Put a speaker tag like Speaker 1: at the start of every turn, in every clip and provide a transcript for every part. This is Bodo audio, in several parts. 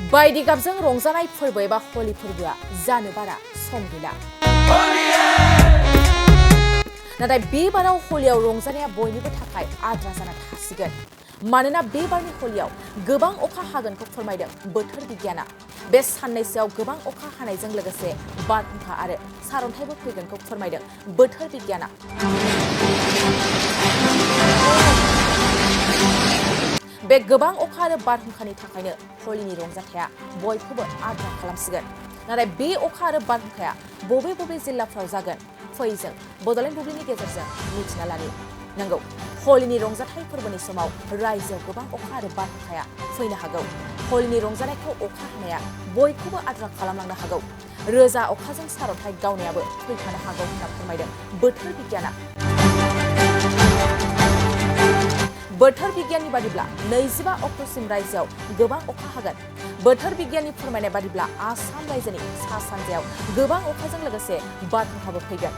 Speaker 1: बायदि गाबजों रंजानाय फोरबो एबा हलि फोरबोआ जानो बारा सम गैला। नाथाय बे बाराव हलियाव रंजानाया बयनिबो थाखाय आद्रा जाना थासिगोन। मानोना बे बारनि हलियाव गोबां अखा हागोनखौ फोरमायदों बोथोर बिगियाना। बे साननैसोआव गोबां अखा हानायजों लोगोसे बारहुंखा आरो सारअन्थाइबो फैगोनखौ फोरमायदों बोथोर बिगियाना। बे गोबां अखा आरो बारहुंखानि थाखायनो हलिनि रंजाथाया बयखौबो आद्रा खालामसिगोन। नाथाय बे अखा आरो बारहुंखाया बबे बबे जिल्लाफ्राव जागोन फै जों बड'लेण्ड बुब्लिनि गेजेरजों मिथिना लानि। नंगौ, हलिनि रंजाथाइ फोरबोनि समाव रायजोआव गोबां अखा आरो बारहुंखाया फैनो हागौ। हलिनि रंजानायखौ अखा हानाया बयखौबो आद्रा खालामलांनो हागौ। रोजा अखाजों सारअन्थाइ गावनायाबो फैफानो हागौ होनना फोरमायदों बोथोर बिगियाना। बोथोर बिगियाननि बादिब्ला 25 अक्ट'सिम रायजोआव गोबां अखा हागोन। बोथोर बिगियाननि फोरमायनाय बादिब्ला आसाम रायजोनि सा सानजायाव गोबां अखाजों लोगोसे बारहुंखाबो फैगोन।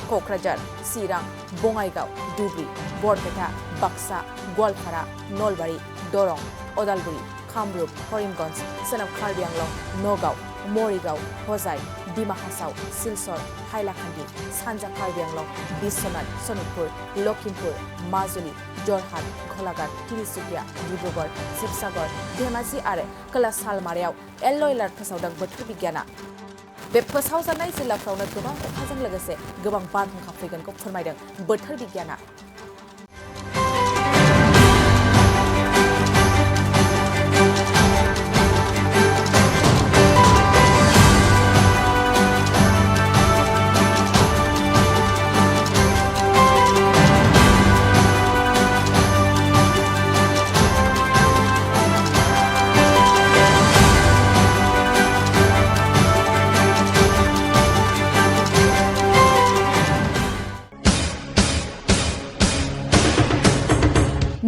Speaker 1: क'क्राझार, चिरां, बङाइगाव, धुबुरी, बरपेटा, बाक्सा, गवालपारा, नलबारि, दरं, अदालगुरि, कामरुप, करिमगन्ज, सोनाब कार्बि आंलं, नगाव, मरिगाव, हजाइ, डिमा हासाव, सिलचर, हाइलाकान्दि, सानजा कार्बि आंलं, बिश्वनाथ, सनितपुर, लखिमपुर, माजुलि, जरहाट, गलाघाट, तिनिसुकिया, डिब्रुगड़, शिबसागर, धेमाजि आरो खोला सालमारायाव येल्ल' एलार्ट फोसावदों बोथोर बिगियाना। बे फोसावजानाय जिल्लाफ्रावनो गोबां अखाजों लोगोसे गोबां बारहुंखा फैगोनखौ फोरमायदों बोथोर बिगियाना।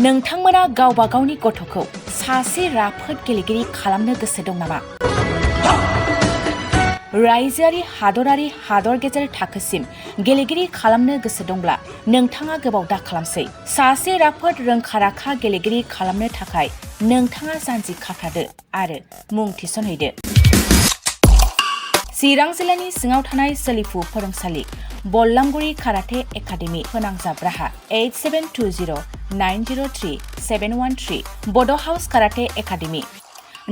Speaker 1: नोंथांमोना गावबा गावनि गथ'खौ सासे राफोद गेलेगिरि खालामनो गोसो दं नामा? रायजोआरि, हादरारि, हादर गेजेर थाखोसिम गेलेगिरि खालामनो गोसो दंब्ला नोंथाङा गोबाव दा खालामसै। सासे राफोद रोंखा-राखा गेलेगिरि खालामनो थाखाय नोंथाङा जानजि खाफ्रादो आरो मुं थिसनहैदो। चिरां जिल्लानि सिङाव थानाय सोलिफु फोरोंसालि बल्लामगुरि काराटे एकाडेमि फोनांजाब राहा 8720903713 बड' हाउस काराटे एकाडेमि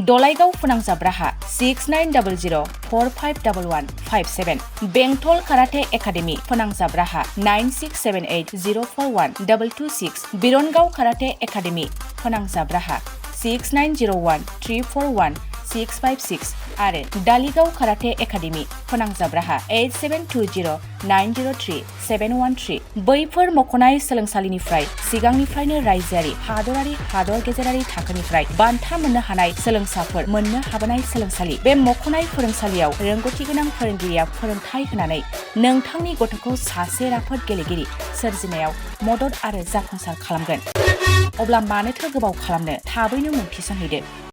Speaker 1: दलाइगाव फोनांजाब राहा 6900451157 बेंटल काराटे एकाडेमि फोनांजाब राहा 9678041226 बिरनगाव काराटे एकाडेमि फोनांजाब राहा 6901341656 आरो दालिगाव काराटे एकाडेमि फोनांजाब राहा 8720903713 बैफोर मख'नाय सोलोंसालिनिफ्राय सिगांनिफ्रायनो रायजोआरि, हादरारि, हादर गेजेरारि थाखोनिफ्राय बान्था मोननो हानाय सोलोंसाफोर मोननो हाबोनाय सोलोंसालि। बे मख'नाय फोरोंसालियाव रोंगौथि गोनां फोरोंगिरिया फोरोंथाय होनानै नोंथांनि गथ'खौ सासे राफोद गेलेगिरि सोरजिनायाव मदद आरो जाफुंसार खालामगोन। अब्ला मानोथो गोबाव खालामनो, थाबैनो मुं थिसनहैदो।